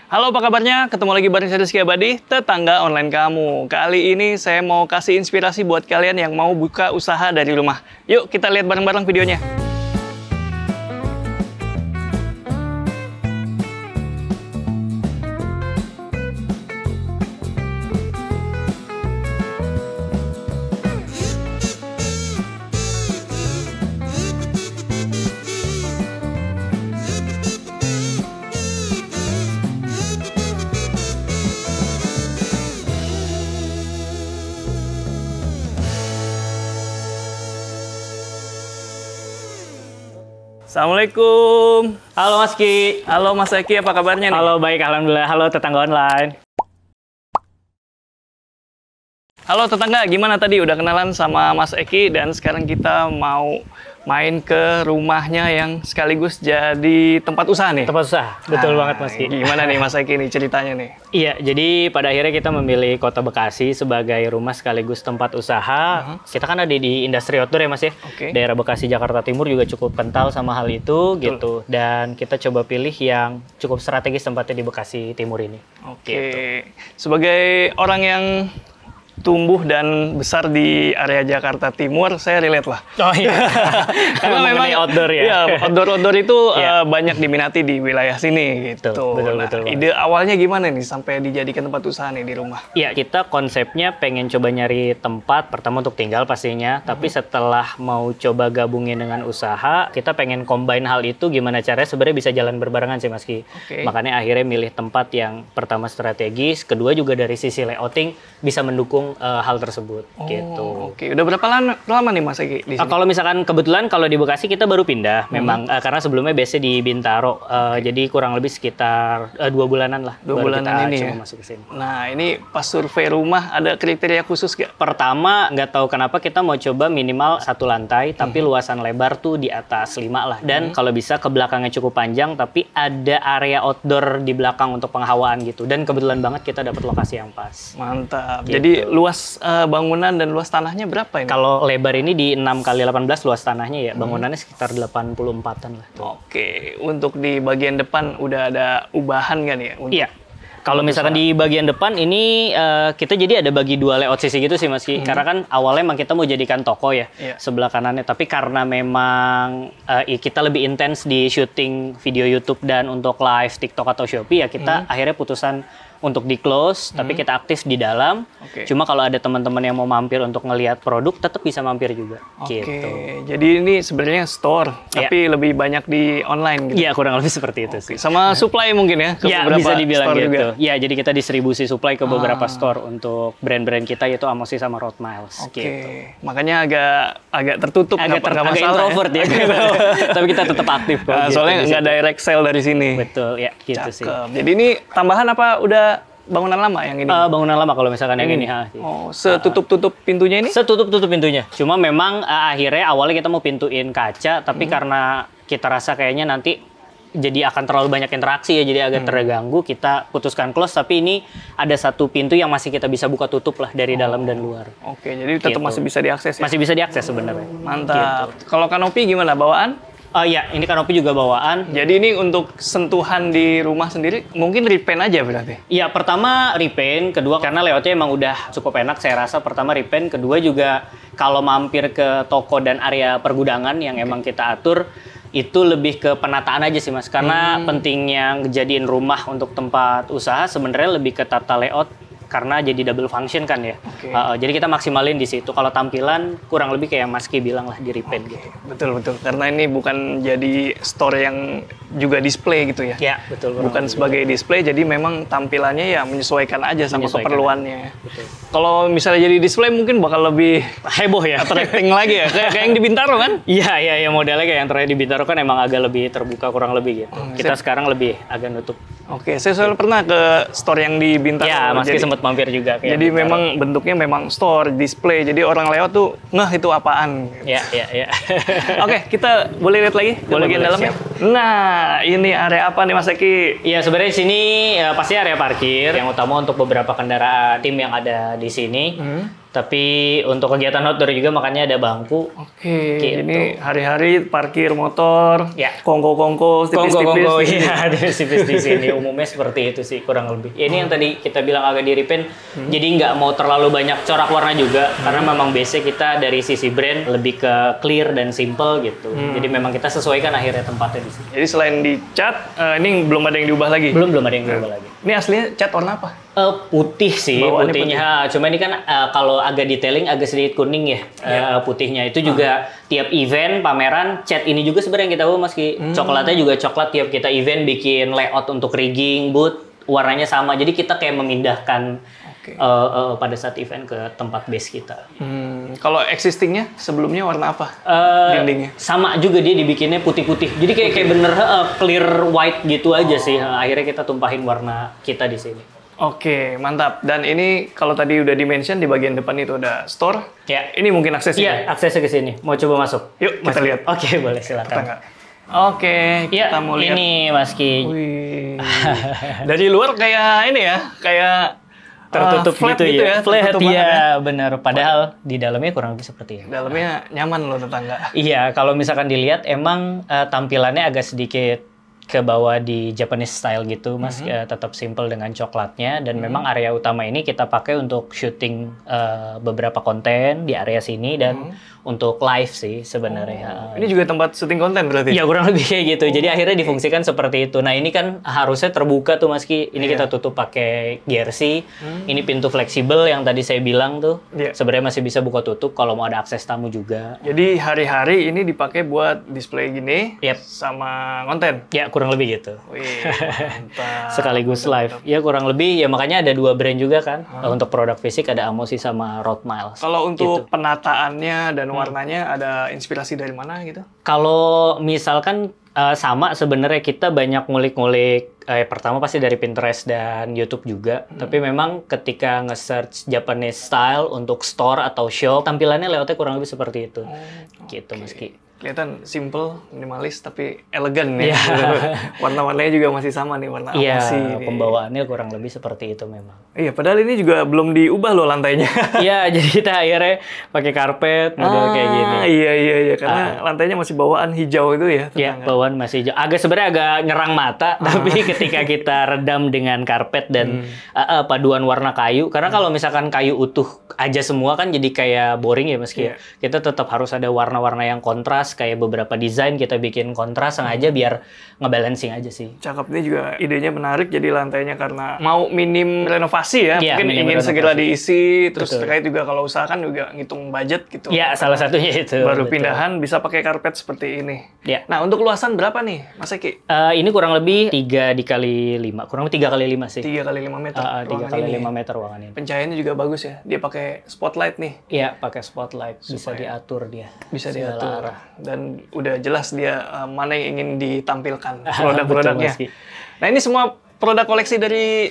Halo, apa kabarnya? Ketemu lagi bareng saya Rizky Abadi, tetangga online kamu. Kali ini saya mau kasih inspirasi buat kalian yang mau buka usaha dari rumah. Yuk kita lihat bareng-bareng videonya. Assalamualaikum. Halo Mas Ki. Halo Mas Eki, apa kabarnya nih? Halo, baik, alhamdulillah. Halo tetangga online. Halo tetangga, gimana tadi? Udah kenalan sama Mas Eki dan sekarang kita mau main ke rumahnya yang sekaligus jadi tempat usaha nih. Tempat usaha, betul banget Mas Ki. Gimana nih Mas Eki nih ceritanya nih? Iya, jadi pada akhirnya kita memilih Kota Bekasi sebagai rumah sekaligus tempat usaha. Kita kan ada di industri outdoor ya Mas ya. Daerah Bekasi, Jakarta Timur juga cukup kental sama hal itu gitu. Dan kita coba pilih yang cukup strategis tempatnya di Bekasi Timur ini. Gitu. Sebagai orang yang tumbuh dan besar di area Jakarta Timur, saya relate lah. Oh iya. Karena memang outdoor ya. Iya, outdoor itu banyak diminati di wilayah sini gitu. Betul. Ide awalnya gimana nih sampai dijadikan tempat usaha nih di rumah? Iya, kita konsepnya pengen coba nyari tempat pertama untuk tinggal pastinya, tapi setelah mau coba gabungin dengan usaha, kita pengen combine hal itu gimana caranya sebenarnya bisa jalan berbarengan sih Mas Ki. Makanya akhirnya milih tempat yang pertama strategis, kedua juga dari sisi layouting bisa mendukung hal tersebut gitu. Udah berapa lama nih Mas Eki di sini? Kalau misalkan kebetulan kalau di Bekasi kita baru pindah memang karena sebelumnya biasa di Bintaro. Jadi kurang lebih sekitar 2 bulanan lah. 2 bulanan ini ya. Masuk ke sini. Nah, ini pas survei rumah ada kriteria khusus gak? Pertama, nggak tahu kenapa kita mau coba minimal 1 lantai tapi luasan lebar tuh di atas 5 lah. Dan kalau bisa ke belakangnya cukup panjang tapi ada area outdoor di belakang untuk penghawaan gitu. Dan kebetulan banget kita dapat lokasi yang pas. Mantap. Gitu. Jadi luas bangunan dan luas tanahnya berapa ini? Kalau lebar ini di 6 kali 18 luas tanahnya ya, bangunannya sekitar 84-an lah. Oke, untuk di bagian depan udah ada ubahan kan ya? Iya. Kalau misalkan di bagian depan ini kita jadi ada bagi 2 layout sisi gitu sih Mas Ki. Karena kan awalnya emang kita mau jadikan toko ya sebelah kanannya. Tapi karena memang kita lebih intens di syuting video YouTube dan untuk live TikTok atau Shopee ya kita akhirnya putusan untuk di close, tapi kita aktif di dalam. Cuma kalau ada teman-teman yang mau mampir untuk ngelihat produk, tetap bisa mampir juga. Gitu. Jadi ini sebenarnya store, tapi lebih banyak di online gitu. Iya, kurang lebih seperti itu sih. Sama supply mungkin ya ke beberapa bisa dibilang store gitu. juga. Iya, jadi kita distribusi supply ke beberapa store untuk brand-brand kita yaitu Amosi sama Road Miles. Gitu. Makanya agak tertutup, agak introvert ya. Tapi kita tetap aktif kok. Soalnya nggak direct sale dari sini. Betul, ya gitu sih. Jadi ini tambahan apa udah bangunan lama yang ini? Bangunan lama kalau misalkan yang ini. Setutup-tutup pintunya ini? Setutup-tutup pintunya. Cuma memang akhirnya awalnya kita mau pintuin kaca, tapi karena kita rasa kayaknya nanti jadi akan terlalu banyak interaksi ya, jadi agak terganggu, kita putuskan close. Tapi ini ada 1 pintu yang masih kita bisa buka tutup lah dari dalam dan luar. Jadi tetap masih bisa diakses ya? Masih bisa diakses sebenarnya. Mantap. Kalau kanopi gimana bawaan? Iya, ini kanopi juga bawaan. Jadi ini untuk sentuhan di rumah sendiri, mungkin repaint aja berarti? Iya, pertama repaint, kedua karena layoutnya emang udah cukup enak saya rasa. Pertama repaint, kedua juga kalau mampir ke toko dan area pergudangan yang emang kita atur, itu lebih ke penataan aja sih Mas. Karena pentingnya ngejadiin rumah untuk tempat usaha sebenarnya lebih ke tata layout. Karena jadi double function kan ya. Jadi kita maksimalin di situ. Kalau tampilan kurang lebih kayak Mas Ki bilang lah di repaint gitu. Betul. Karena ini bukan jadi store yang juga display gitu ya. Iya, betul. Bukan sebagai display, jadi memang tampilannya ya menyesuaikan aja sama keperluannya. Kalau misalnya jadi display mungkin bakal lebih heboh ya. Attracting lagi ya. Kayak yang di Bintaro kan? Iya, modelnya kayak yang terakhir di Bintaro kan emang agak lebih terbuka kurang lebih gitu. Kita sekarang lebih agak nutup. Saya selalu pernah ke store yang di Bintaro. Iya, Mas Ki sempat mampir juga. Jadi memang bentuknya memang store, display. Jadi orang lewat tuh, itu apaan? Iya. Kita boleh lihat lagi ke bagian dalamnya. Nah, ini area apa nih Mas Eki? Iya, sebenarnya sini pasti area parkir. Yang utama untuk beberapa kendaraan tim yang ada di sini. Tapi untuk kegiatan outdoor juga makanya ada bangku. Oke, gitu. ini hari-hari parkir motor, ya. Kongko-kongko, tipis-tipis. Iya, tipis-tipis di sini. Umumnya seperti itu sih, kurang lebih. Ini yang tadi kita bilang agak di-repaint, jadi nggak mau terlalu banyak corak warna juga, karena memang base kita dari sisi brand lebih ke clear dan simple gitu. Jadi memang kita sesuaikan akhirnya tempatnya di sini. Jadi selain dicat, ini belum ada yang diubah lagi? Belum ada yang diubah lagi. Ini aslinya cat warna apa? Putih sih, bawaannya putihnya. Putih. Cuma ini kan kalau agak detailing agak sedikit kuning ya, putihnya. Itu juga tiap event, pameran, cat ini juga sebenarnya yang kita bawa meski coklatnya juga coklat. Tiap kita event bikin layout untuk rigging, booth, warnanya sama. Jadi kita kayak memindahkan pada saat event ke tempat base kita. Kalau existingnya sebelumnya warna apa? Dindingnya? Sama juga dia dibikinnya putih-putih. Jadi kayak bener clear white gitu aja sih. Akhirnya kita tumpahin warna kita di sini. Oke, mantap. Dan ini kalau tadi udah di-mention di bagian depan itu ada store. Ya. Ini mungkin aksesnya. Iya, aksesnya ke sini. Mau coba masuk? Yuk, kita lihat. Oke, boleh silakan. Oke, kita mau lihat. Ini Mas Ki. Wih. Dari luar kayak ini ya, kayak tertutup flat gitu ya. Flat ya, benar. Padahal di dalamnya kurang lebih seperti ini. Dalamnya nyaman loh tetangga. Iya, kalau misalkan dilihat emang tampilannya agak sedikit ke bawah di Japanese style gitu, Mas. Tetap simple dengan coklatnya dan memang area utama ini kita pakai untuk syuting beberapa konten di area sini dan untuk live sih sebenarnya. Ini juga tempat syuting konten berarti? Ya kurang lebih kayak gitu. Jadi akhirnya difungsikan seperti itu. Nah ini kan harusnya terbuka tuh Mas Ki. Ini kita tutup pakai jersey. Ini pintu fleksibel yang tadi saya bilang tuh. Sebenarnya masih bisa buka tutup kalau mau ada akses tamu juga. Jadi hari-hari ini dipakai buat display gini sama konten? Ya kurang lebih gitu. Wih, mantap. Sekaligus live. Ya kurang lebih ya makanya ada dua brand juga kan. Untuk produk fisik ada Amosi sama Road Miles. Kalau untuk penataannya dan warnanya ada inspirasi dari mana gitu? Kalau misalkan sama sebenarnya kita banyak ngulik-ngulik pertama pasti dari Pinterest dan YouTube juga. Tapi memang ketika nge-search Japanese style untuk store atau shop, tampilannya layoutnya kurang lebih seperti itu. Gitu Mas Ki. Kelihatan simple, minimalis, tapi elegan ya. Warna-warnanya juga masih sama nih, warna Amosi. Iya, pembawaannya kurang lebih seperti itu memang. Iya, padahal ini juga belum diubah loh lantainya. Iya, jadi kita akhirnya pakai karpet model kayak gini. Iya, karena lantainya masih bawaan hijau itu ya. Iya, bawaan masih hijau. Sebenarnya agak nyerang mata, tapi ketika kita redam dengan karpet dan paduan warna kayu, karena kalau misalkan kayu utuh aja semua kan jadi kayak boring ya meski. Kita tetap harus ada warna-warna yang kontras. Kayak beberapa desain kita bikin kontras sengaja biar ngebalancing aja sih. Cakep, ini juga idenya menarik. Jadi lantainya karena mau minim renovasi ya, mungkin ingin segera diisi. Terus terkait juga kalau usaha kan juga ngitung budget gitu. Iya, salah satunya itu. Baru pindahan bisa pakai karpet seperti ini. Ya. Nah, untuk luasan berapa nih, Mas Eki? Ini kurang lebih 3 dikali 5. Kurang lebih 3 kali 5 sih. 3 kali 5 meter. 3 kali 5 meter ruangan ini. Pencahayaannya juga bagus ya. Dia pakai spotlight nih. Iya, pakai spotlight. Bisa diatur dia. Bisa diatur. Dan udah jelas dia mana yang ingin ditampilkan produk-produknya. Nah, ini semua produk koleksi dari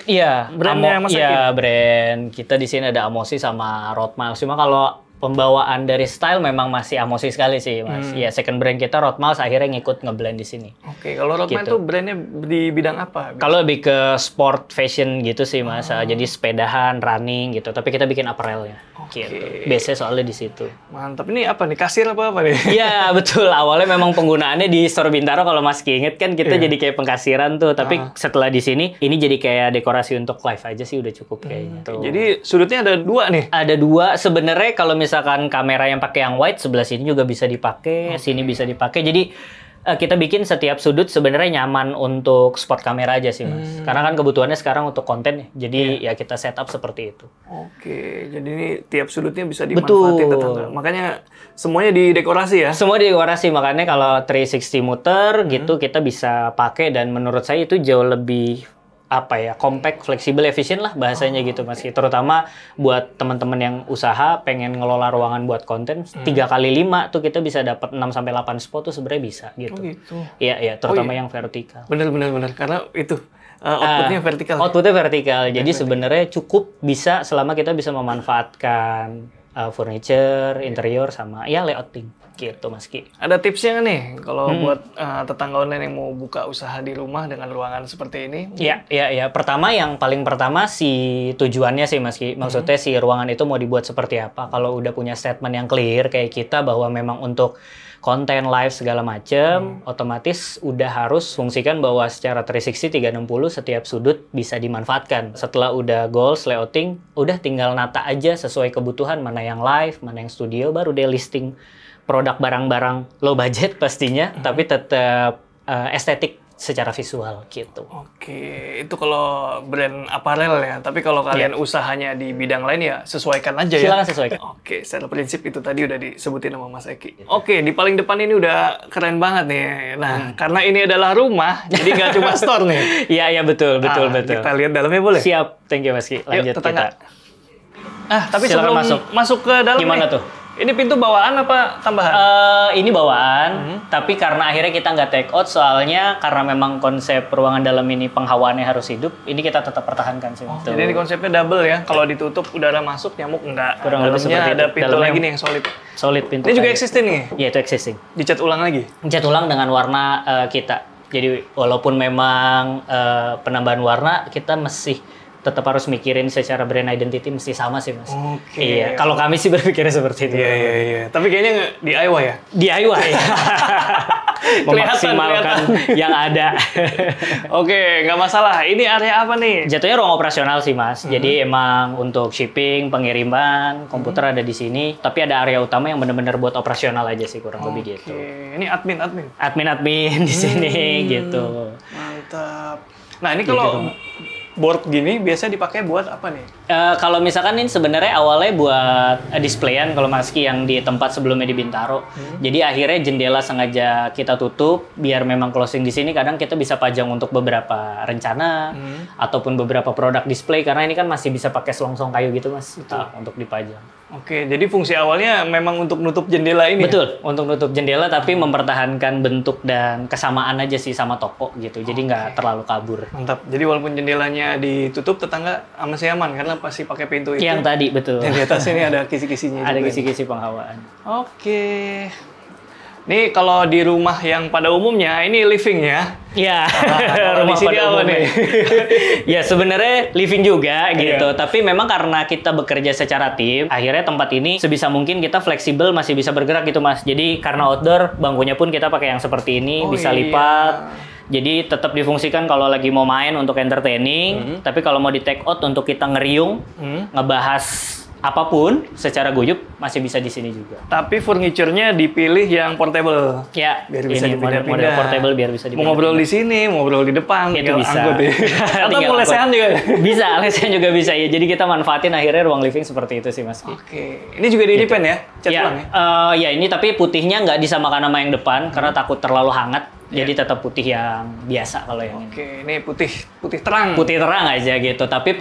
brandnya Mas Eki? Iya, brand. Kita di sini ada Amosi sama Road Miles. Cuma kalau pembawaan dari style memang masih Amosi sekali sih, Mas. Ya, second brand kita Road Miles akhirnya ngikut ngeblend di sini. Oke, kalau Road Miles itu brandnya di bidang apa? Kalau lebih ke sport fashion gitu sih, Mas. Jadi sepedahan, running gitu. Tapi kita bikin apparel-nya. Gitu. Biasanya soalnya di situ. Mantap. Ini apa nih? Kasir apa nih? Iya, betul. Awalnya memang penggunaannya di Store Bintaro kalau Mas Ki inget kan kita jadi kayak pengkasiran tuh. Tapi setelah di sini, ini jadi kayak dekorasi untuk live aja sih udah cukup kayaknya. Jadi sudutnya ada 2 nih? Ada 2. Sebenarnya kalau misalkan kamera yang pakai yang wide, sebelah sini juga bisa dipakai, sini bisa dipakai. Jadi kita bikin setiap sudut sebenarnya nyaman untuk spot kamera aja sih, Mas. Karena kan kebutuhannya sekarang untuk konten ya. Jadi ya kita setup seperti itu. Oke, jadi ini tiap sudutnya bisa dimanfaatin tetangga. Makanya semuanya didekorasi ya? Semua didekorasi, makanya kalau 360 muter gitu kita bisa pakai dan menurut saya itu jauh lebih compact, fleksibel, efisien lah bahasanya gitu Mas. Terutama buat teman-teman yang usaha pengen ngelola ruangan buat konten 3 kali 5 tuh kita bisa dapat 6 sampai 8 spot tuh sebenarnya bisa gitu. Iya, terutama yang vertikal. Bener karena itu outputnya vertikal. Outputnya vertikal. Jadi sebenarnya cukup bisa selama kita bisa memanfaatkan furniture, interior sama layouting. gitu Mas Ki. Ada tipsnya nggak nih kalau buat tetangga online yang mau buka usaha di rumah dengan ruangan seperti ini? Iya. Pertama, yang paling pertama si tujuannya sih Mas Ki. Maksudnya si ruangan itu mau dibuat seperti apa. Kalau udah punya statement yang clear kayak kita bahwa memang untuk konten live segala macam, otomatis udah harus fungsikan bahwa secara 360 setiap sudut bisa dimanfaatkan. Setelah udah goals, layouting, udah tinggal nata aja sesuai kebutuhan, mana yang live, mana yang studio, baru deh listing produk barang-barang low budget pastinya, tapi tetap estetik secara visual gitu. Oke, itu kalau brand apparel ya. Tapi kalau kalian usahanya di bidang lain ya sesuaikan aja ya. Silakan sesuaikan. Oke, secara prinsip itu tadi udah disebutin sama Mas Eki. Oke, di paling depan ini udah keren banget nih. Nah, karena ini adalah rumah, jadi nggak cuma store nih. Iya, betul. Kita lihat dalamnya boleh? Siap, thank you Mas Ki. Lanjut Yuk, tetangga. kita. Tapi silakan sebelum masuk ke dalam gimana nih, tuh? ini pintu bawaan apa tambahan? Ini bawaan, tapi karena akhirnya kita nggak take out, soalnya karena memang konsep ruangan dalam ini penghawaannya harus hidup, ini kita tetap pertahankan sih. Jadi ini konsepnya double ya, kalau ditutup udara masuk, nyamuk enggak. Kurang lebih seperti ada itu. pintu Dalamnya lagi nih yang solid. Solid pintu. Ini juga kayu. existing nih? Iya, itu existing. Dicat ulang lagi? Cat ulang dengan warna kita. Jadi walaupun memang penambahan warna, kita masih tetap harus mikirin secara brand identity mesti sama sih Mas. Oke. Iya, kalau kami sih berpikirnya seperti itu. Iya. Tapi kayaknya DIY ya? DIY. Memaksimalkan yang ada. Oke, nggak masalah. Ini area apa nih? Jatuhnya ruang operasional sih Mas. Jadi emang untuk shipping, pengiriman, komputer ada di sini. Tapi ada area utama yang benar-benar buat operasional aja sih kurang lebih gitu. Ini admin. Admin di sini gitu. Mantap. Nah ini kalau board gini biasa dipakai buat apa nih? Kalau misalkan ini sebenarnya awalnya buat displayan kalau Mas Ki yang di tempat sebelumnya di Bintaro. Jadi akhirnya jendela sengaja kita tutup biar memang closing di sini kadang kita bisa pajang untuk beberapa rencana ataupun beberapa produk display karena ini kan masih bisa pakai selongsong kayu gitu Mas untuk dipajang. Oke, jadi fungsi awalnya memang untuk nutup jendela ini. Betul, untuk nutup jendela tapi mempertahankan bentuk dan kesamaan aja sih sama toko gitu. Jadi nggak terlalu kabur. Mantap. Jadi walaupun jendelanya ditutup, tetangga masih aman karena pasti pakai pintu itu. Yang tadi betul. Dan di atas ini ada kisi-kisinya. Ada kisi-kisi penghawaan. Oke. Nih kalau di rumah yang pada umumnya ini living ya. Iya. Rumah pada umumnya. Ya sebenarnya living juga gitu. Tapi memang karena kita bekerja secara tim, akhirnya tempat ini sebisa mungkin kita fleksibel masih bisa bergerak gitu Mas. Jadi karena outdoor bangkunya pun kita pakai yang seperti ini, bisa lipat. Jadi tetap difungsikan kalau lagi mau main untuk entertaining, tapi kalau mau di take out untuk kita ngeriung, ngebahas apapun secara guyup masih bisa di sini juga. Tapi furniture-nya dipilih yang portable. Ya, biar bisa dipindah-pindah. Model portable biar bisa dipindah. Mau ngobrol di sini, mau ngobrol di depan, itu bisa. Angkut ya. Atau mau lesehan juga. Bisa, lesehan juga bisa ya. Jadi kita manfaatin akhirnya ruang living seperti itu sih Mas. Oke. Ini juga di depan ya? Cat ulang ya? Ya ini tapi putihnya nggak disamakan sama yang depan karena takut terlalu hangat. Jadi tetap putih yang biasa kalau yang ini. Oke, ini putih terang. Putih terang aja gitu. Tapi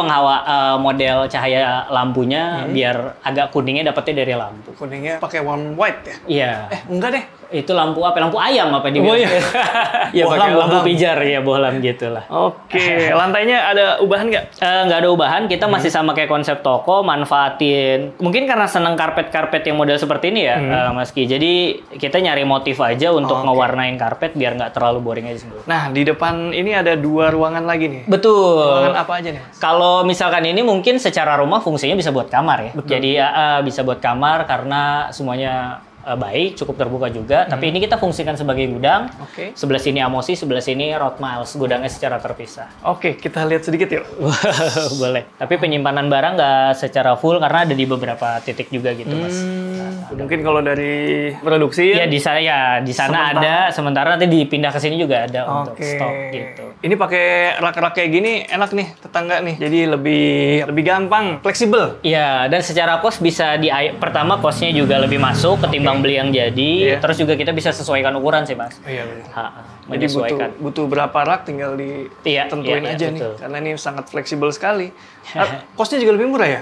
model cahaya lampunya biar agak kuningnya dapetnya dari lampu. Kuningnya pakai warm white ya? Iya. Enggak deh. Itu lampu apa? Lampu ayam apa dibilang? Oh iya. Ya pakai lampu pijar ya, bohlam gitulah. Oke, lantainya ada ubahan nggak? Nggak ada ubahan, kita masih sama kayak konsep toko, manfaatin. Mungkin karena seneng karpet-karpet yang model seperti ini ya, Mas Ki. Jadi kita nyari motif aja untuk ngewarnain karpet biar nggak terlalu boring aja sih. Nah, di depan ini ada 2 ruangan lagi nih. Betul. Ruangan apa aja nih? Kalau misalkan ini mungkin secara rumah fungsinya bisa buat kamar ya. Betul. Jadi bisa buat kamar karena semuanya baik, cukup terbuka juga. Tapi ini kita fungsikan sebagai gudang. Sebelah sini Amosi, sebelah sini Road Miles. Gudangnya secara terpisah. Oke, kita lihat sedikit yuk. Boleh. Tapi penyimpanan barang nggak secara full karena ada di beberapa titik juga gitu, Mas. Mungkin kalau dari produksi ya di sana ada. Sementara nanti dipindah ke sini juga ada untuk stok gitu. Ini pakai rak-rak kayak gini enak nih tetangga nih. Jadi lebih gampang, fleksibel. Iya, dan secara kos bisa pertama kosnya juga lebih masuk ketimbang beli yang jadi, terus juga kita bisa sesuaikan ukuran sih Mas. Iya benar. Jadi butuh berapa rak tinggal ditentuin aja nih, karena ini sangat fleksibel sekali. Kosnya juga lebih murah ya?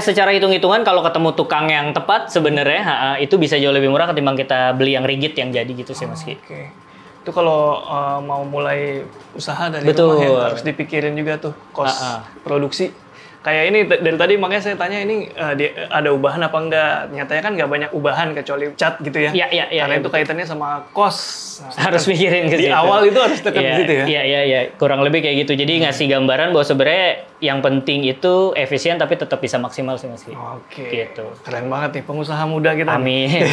Secara hitung-hitungan kalau ketemu tukang yang tepat sebenarnya itu bisa jauh lebih murah ketimbang kita beli yang rigid yang jadi gitu sih Mas Ki. Itu kalau mau mulai usaha dari rumah ya, harus dipikirin juga tuh kos produksi. Kayak ini dari tadi makanya saya tanya ini ada ubahan apa enggak? Nyatanya kan nggak banyak ubahan kecuali cat gitu ya. Iya. Karena itu kaitannya sama kos. Harus mikirin ke Di situ. awal itu harus tekan Iya, gitu ya. Iya. Kurang lebih kayak gitu. Jadi ngasih gambaran bahwa sebenarnya yang penting itu efisien tapi tetap bisa maksimal sih Mas. Oke. Gitu. Keren banget nih pengusaha muda kita. Amin.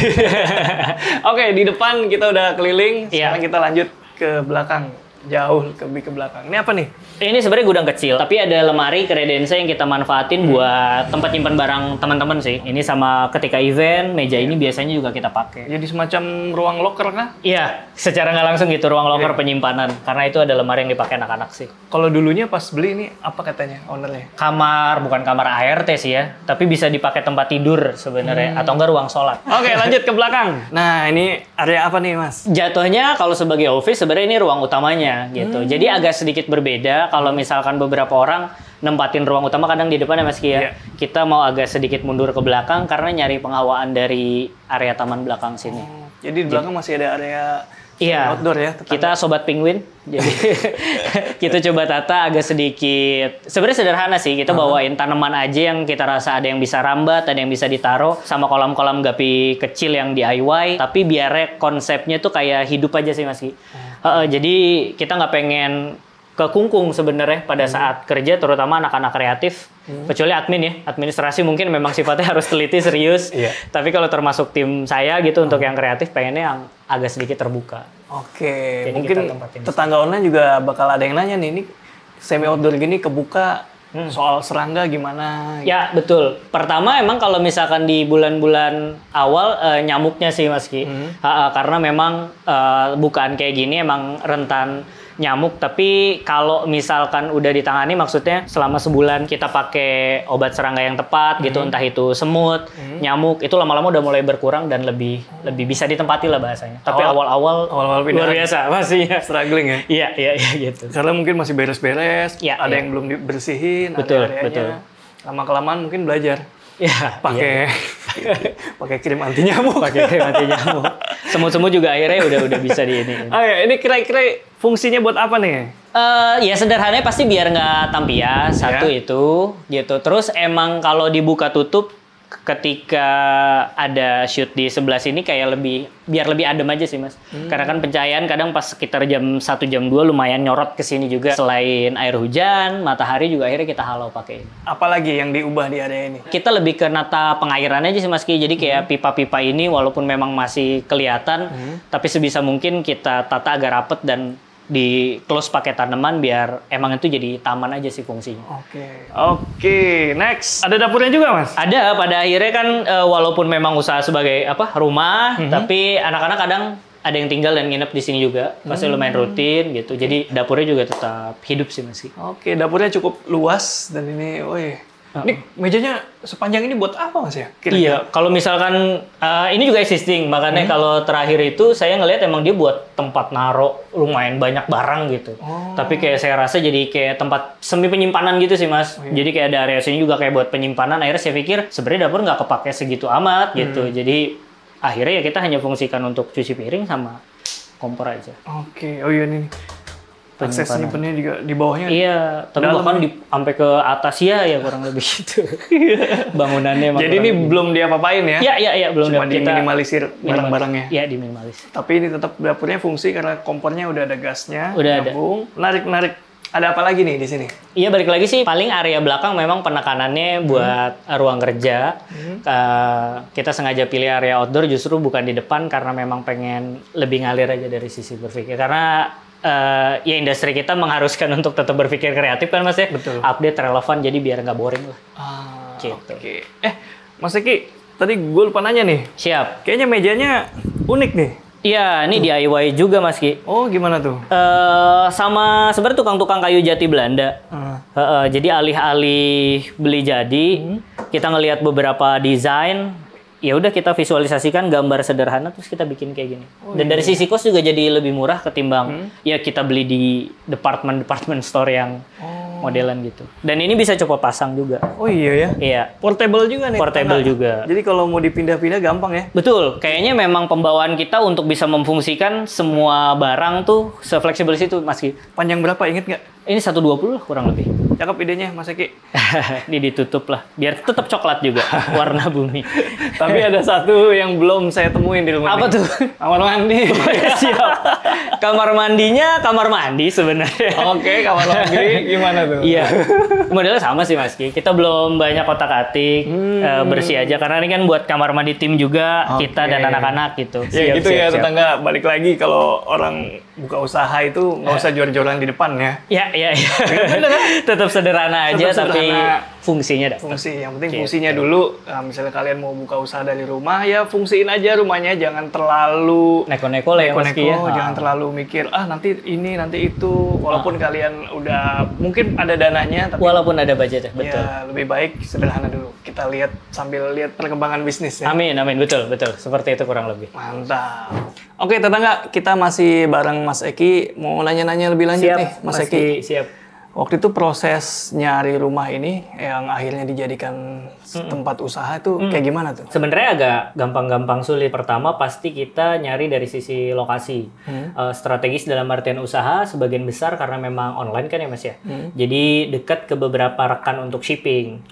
Oke, di depan kita udah keliling. Iya. Sekarang kita lanjut ke belakang. Jauh lebih ke belakang. Ini apa nih? Ini sebenarnya gudang kecil, tapi ada lemari kredensa yang kita manfaatin buat tempat nyimpan barang teman-teman sih. Ini sama ketika event, meja ini biasanya juga kita pakai. Jadi semacam ruang locker kah? Iya, secara nggak langsung gitu, ruang locker penyimpanan. Karena itu ada lemari yang dipakai anak-anak sih. Kalau dulunya pas beli ini apa katanya ownernya? Kamar, bukan kamar ART sih ya, tapi bisa dipakai tempat tidur sebenarnya, atau enggak ruang sholat. Oke, lanjut ke belakang. Nah, ini area apa nih, Mas? Jatuhnya kalau sebagai office sebenarnya ini ruang utamanya gitu. Jadi agak sedikit berbeda kalau misalkan beberapa orang nempatin ruang utama kadang di depan ya Mas Ki ya. Iya. Kita mau agak sedikit mundur ke belakang karena nyari penghawaan dari area taman belakang sini. Jadi di belakang masih ada area Iya, outdoor ya. tetangga. kita sobat penguin, jadi kita coba tata agak sedikit. Sebenarnya sederhana sih, kita bawain tanaman aja yang kita rasa ada yang bisa rambat, ada yang bisa ditaruh, sama kolam-kolam gapi kecil yang DIY. Tapi biar konsepnya tuh kayak hidup aja sih Mas Ki. Jadi kita nggak pengen kekungkung sebenarnya pada saat kerja, terutama anak-anak kreatif. Kecuali admin ya, administrasi mungkin memang sifatnya harus teliti serius. Iya. Tapi kalau termasuk tim saya gitu untuk yang kreatif, pengennya yang agak sedikit terbuka. Oke, Jadi mungkin kita tempatin tetangga online juga bakal ada yang nanya nih, ini semi outdoor gini kebuka soal serangga gimana? Ya betul. Pertama emang kalau misalkan di bulan-bulan awal nyamuknya sih Mas Ki, karena memang bukaan kayak gini emang rentan nyamuk. Tapi kalau misalkan udah ditangani, maksudnya selama sebulan kita pakai obat serangga yang tepat gitu, entah itu semut, nyamuk, itu lama-lama udah mulai berkurang dan lebih bisa ditempati lah bahasanya. Tapi awal-awal luar biasa masih ya. Struggling ya? Iya gitu. Karena mungkin masih beres-beres, Iya, ada iya. yang belum dibersihin, Betul, ada areanya. betul. Lama-kelamaan mungkin belajar. Iya, Pakai pakai krim anti nyamuk. pakai krim anti nyamuk. Semut-semut juga akhirnya udah bisa di ini. Oh ya, ini kira-kira fungsinya buat apa nih? Ya sederhananya pasti biar nggak tampias, satu itu gitu. Terus emang kalau dibuka tutup ketika ada shoot di sebelah sini kayak biar lebih adem aja sih Mas. Karena kan pencahayaan kadang pas sekitar jam 1 jam 2 lumayan nyorot ke sini juga. Selain air hujan, matahari juga akhirnya kita halau pakai ini. Apalagi yang diubah di area ini? Kita lebih ke nata pengairan aja sih Mas Ki. Jadi kayak pipa-pipa ini walaupun memang masih kelihatan, tapi sebisa mungkin kita tata agak rapet dan di close pakai tanaman biar emang itu jadi taman aja sih fungsinya. Oke, next. Ada dapurnya juga, Mas? Ada, pada akhirnya kan walaupun memang usaha sebagai rumah, tapi anak-anak kadang ada yang tinggal dan nginep di sini juga. Pasti lumayan rutin gitu. Jadi dapurnya juga tetap hidup sih Mas. Oke, dapurnya cukup luas dan ini, ini mejanya sepanjang ini buat apa Mas ya? Kira-kira? Iya, kalau misalkan ini juga existing, makanya kalau terakhir itu saya ngelihat emang dia buat tempat naro lumayan banyak barang gitu. Tapi kayak saya rasa jadi kayak tempat semi penyimpanan gitu sih Mas. Jadi kayak ada area sini juga kayak buat penyimpanan. Akhirnya saya pikir sebenarnya dapur nggak kepake segitu amat gitu. Jadi akhirnya ya kita hanya fungsikan untuk cuci piring sama kompor aja. Oke, oh iya nih. Akses nyimpennya juga di bawahnya. Iya, tapi bahkan sampai ke atas ya kurang lebih gitu. Bangunannya emang. Jadi ini belum diapa-apain ya? Iya, belum. Cuma diminimalisir barang-barangnya. Iya, diminimalis. Tapi ini tetap dapurnya fungsi karena kompornya udah ada gasnya. Udah nyambung. Menarik. Ada apa lagi nih di sini? Iya, balik lagi sih paling area belakang memang penekanannya buat ruang kerja. Kita sengaja pilih area outdoor justru bukan di depan karena memang pengen lebih ngalir aja dari sisi berpikir. Karena ya industri kita mengharuskan untuk tetap berpikir kreatif kan Mas ya. Betul. Update relevan jadi biar nggak boring lah. Gitu. Oke. Mas Eki, tadi gue lupa nanya nih. Siap. Kayaknya mejanya unik nih. Iya, ini DIY juga Mas Ki. Oh, gimana tuh? Sama sebenarnya tukang-tukang kayu jati Belanda. Jadi alih-alih beli jadi, kita ngelihat beberapa desain, ya udah kita visualisasikan gambar sederhana terus kita bikin kayak gini. Dan dari sisi kos juga jadi lebih murah ketimbang ya kita beli di department store yang modelan gitu. Dan ini bisa coba pasang juga. Oh iya ya? Iya. Portable juga nih. Portable juga. Jadi kalau mau dipindah-pindah gampang ya? Betul. Kayaknya memang pembawaan kita untuk bisa memfungsikan semua barang tuh se-fleksibel itu Mas Ki. Panjang berapa inget nggak? Ini 120 lah kurang lebih. Cakep idenya Mas Eki. Ini ditutup lah, biar tetap coklat juga warna bumi. Tapi ada satu yang belum saya temuin di rumah. Apa ini. tuh? Kamar mandi. Siap. Kamar mandinya kamar mandi sebenarnya. Oke, kamar mandi gimana tuh? Iya. Modelnya sama sih Mas Ki. Kita belum banyak kotak-atik, bersih aja karena ini kan buat kamar mandi tim juga, kita dan anak-anak gitu. Ya gitu ya tetangga, balik lagi kalau orang buka usaha itu nggak usah jor-joran di depan ya. Iya. Tetap sederhana aja tapi fungsinya dapat. Fungsi, yang penting fungsinya dulu. Nah, misalnya kalian mau buka usaha dari rumah, ya fungsiin aja rumahnya, jangan terlalu neko-neko lah ya Mas Ki ya. Jangan terlalu mikir nanti ini nanti itu. Walaupun kalian udah mungkin ada dananya, tapi walaupun ada budget betul. Ya lebih baik sederhana dulu. Kita lihat sambil lihat perkembangan bisnis ya. Amin, betul. Seperti itu kurang lebih. Mantap. Oke tetangga, kita masih bareng Mas Eki. Mau nanya-nanya lebih lanjut siap, nih Mas Eki. Siap. Waktu itu proses nyari rumah ini yang akhirnya dijadikan tempat usaha itu kayak gimana tuh? Sebenarnya agak gampang-gampang sulit. Pertama pasti kita nyari dari sisi lokasi. Strategis dalam artian usaha sebagian besar karena memang online kan ya Mas ya. Jadi dekat ke beberapa rekan untuk shipping.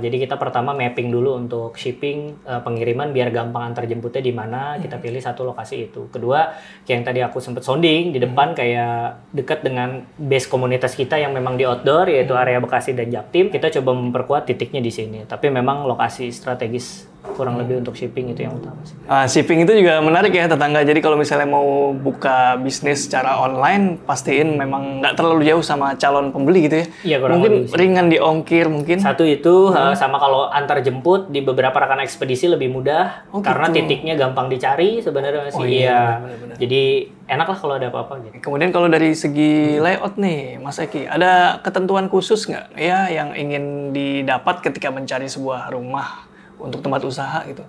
Jadi kita pertama mapping dulu untuk shipping pengiriman biar gampang antar jemputnya di mana, kita pilih satu lokasi itu. Kedua, kayak yang tadi aku sempat sounding di depan kayak dekat dengan base komunitas kita yang memang di outdoor yaitu area Bekasi dan Jaktim. Kita coba memperkuat titiknya di sini. Tapi memang lokasi strategis kurang lebih untuk shipping itu yang utama sih. Shipping itu juga menarik ya tetangga. Jadi kalau misalnya mau buka bisnis secara online, pastiin memang nggak terlalu jauh sama calon pembeli gitu ya. Iya, mungkin ringan di ongkir mungkin. Satu itu sama kalau antar jemput di beberapa rekan ekspedisi lebih mudah karena titiknya gampang dicari sebenarnya masih. Bener-bener. Jadi enak lah kalau ada apa-apa gitu. Kemudian kalau dari segi layout nih Mas Eki, ada ketentuan khusus nggak ya yang ingin didapat ketika mencari sebuah rumah untuk tempat usaha gitu?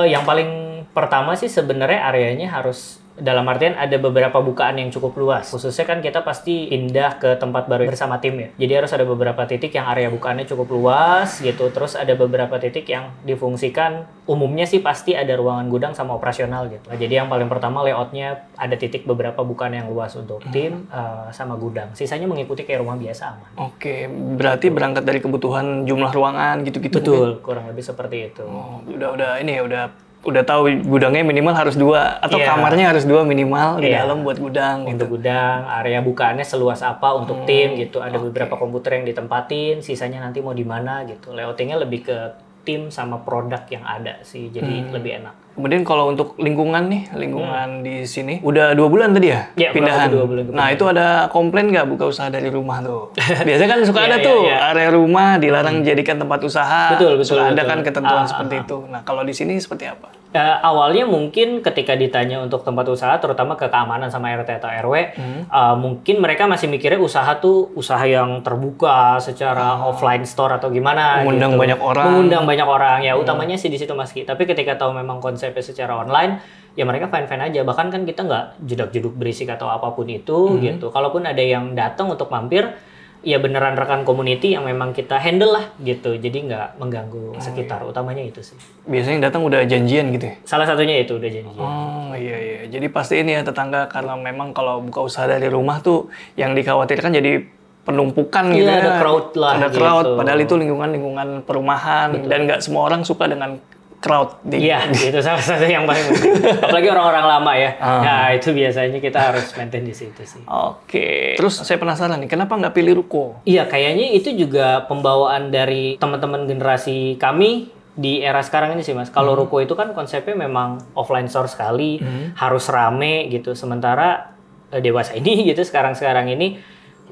Yang paling pertama sih sebenarnya areanya harus dalam artian ada beberapa bukaan yang cukup luas. Khususnya kan kita pasti pindah ke tempat baru bersama tim ya. Jadi harus ada beberapa titik yang area bukaannya cukup luas gitu. Terus ada beberapa titik yang difungsikan. Umumnya sih pasti ada ruangan gudang sama operasional gitu. Nah, jadi yang paling pertama layoutnya ada titik beberapa bukaan yang luas untuk tim sama gudang. Sisanya mengikuti kayak rumah biasa aman. Oke, berarti berangkat dari kebutuhan jumlah ruangan gitu-gitu. Betul, kurang lebih seperti itu. Udah tahu gudangnya minimal harus 2 atau kamarnya harus 2 minimal di dalam buat gudang. Untuk gudang, area bukaannya seluas apa untuk tim gitu. Ada beberapa komputer yang ditempatin, sisanya nanti mau di mana gitu. Layoutingnya lebih ke tim sama produk yang ada sih, jadi lebih enak. Kemudian kalau untuk lingkungan nih, lingkungan di sini udah 2 bulan tadi ya, pindahan. 2 bulan nah itu ada komplain nggak buka usaha dari rumah tuh? Biasanya kan suka ada tuh area rumah dilarang jadikan tempat usaha. Betul. Ada kan ketentuan seperti itu. Nah kalau di sini seperti apa? Awalnya mungkin ketika ditanya untuk tempat usaha, terutama ke keamanan sama RT atau RW, mungkin mereka masih mikirnya usaha tuh usaha yang terbuka secara offline store atau gimana. Mengundang banyak orang. Mengundang banyak orang ya, utamanya sih di situ Mas Ki. Tapi ketika tahu memang konsepnya secara online, ya mereka fine-fine aja. Bahkan kan kita nggak jedak-jeduk berisik atau apapun itu gitu. Kalaupun ada yang datang untuk mampir, ya beneran rekan community yang memang kita handle lah gitu. Jadi nggak mengganggu sekitar. Utamanya itu sih. Biasanya yang datang udah janjian gitu ya? Salah satunya itu udah janjian. Oh iya. Jadi pasti ini ya tetangga, karena memang kalau buka usaha dari rumah tuh yang dikhawatirkan jadi penumpukan gitu ya. Ada crowd lah. Ada crowd, padahal itu lingkungan perumahan. Betul. Dan nggak semua orang suka dengan crowd. Iya, itu salah satu yang paling penting. Apalagi orang-orang lama ya. Nah, itu biasanya kita harus maintain di situ sih. Oke. Terus saya penasaran nih, kenapa nggak pilih ruko? Iya, kayaknya itu juga pembawaan dari teman-teman generasi kami di era sekarang ini sih Mas. Kalau ruko itu kan konsepnya memang offline store sekali, harus rame gitu. Sementara dewasa ini gitu sekarang ini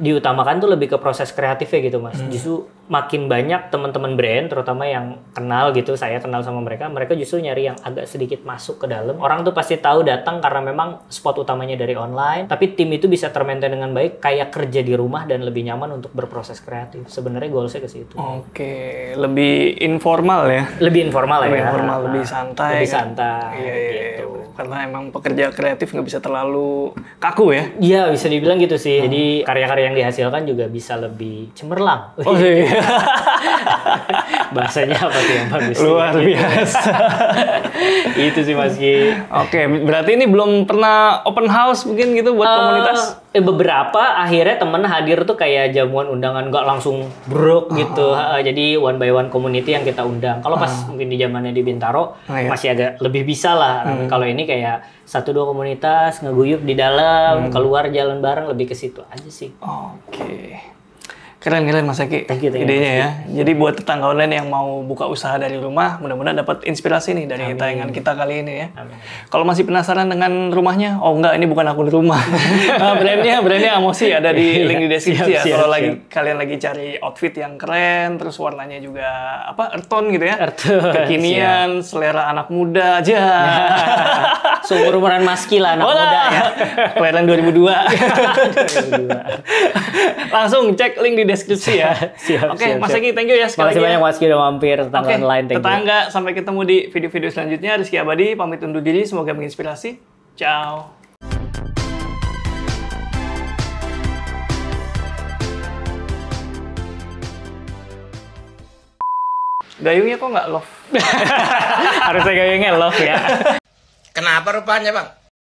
diutamakan tuh lebih ke proses kreatifnya gitu Mas. Justru makin banyak teman-teman brand terutama yang kenal gitu, saya kenal sama mereka justru nyari yang agak sedikit masuk ke dalam. Orang tuh pasti tahu datang karena memang spot utamanya dari online, tapi tim itu bisa termaintain dengan baik kayak kerja di rumah dan lebih nyaman untuk berproses kreatif. Sebenarnya goalsnya ke situ. Oke, lebih informal ya. Lebih informal lebih ya. Informal, lebih santai. Lebih santai. Iya, gitu. Karena emang pekerja kreatif nggak bisa terlalu kaku ya. Iya, bisa dibilang gitu sih. Jadi karya-karya yang dihasilkan juga bisa lebih cemerlang. Oh iya. Bahasanya apa tuh yang bagus? Luar biasa. Itu sih Mas Ki. Oke, berarti ini belum pernah open house mungkin gitu buat komunitas? Beberapa akhirnya temen hadir tuh kayak jamuan undangan, nggak langsung brok gitu. Jadi one by one community yang kita undang. Kalau pas mungkin di zamannya di Bintaro masih agak lebih bisa lah. Kalau ini kayak 1-2 komunitas ngeguyup di dalam, keluar jalan bareng, lebih ke situ aja sih. Oke. Keren Mas Eki idenya ya. Jadi buat tetangga online yang mau buka usaha dari rumah, mudah-mudahan dapat inspirasi nih dari tayangan kita kali ini ya. Kalau masih penasaran dengan rumahnya, oh enggak, ini bukan akun rumah. brandnya Amosi ada di link di deskripsi ya. Kalau kalian lagi cari outfit yang keren, terus warnanya juga earth tone gitu ya. Kekinian, selera anak muda aja. Seumur-umuran Mas Ki lah anak muda ya. Kelahiran 2002. Langsung cek link di deskripsi ya. Oke, Mas Eki, thank you ya sekali lagi. Makasih banyak Mas Ki udah mampir, tetangga online. Tetangga, sampai ketemu di video-video selanjutnya. Rizky Abadi pamit undur diri, semoga menginspirasi. Ciao. Gayungnya kok nggak love? Harusnya gayungnya love ya. Kenapa rupanya, Bang?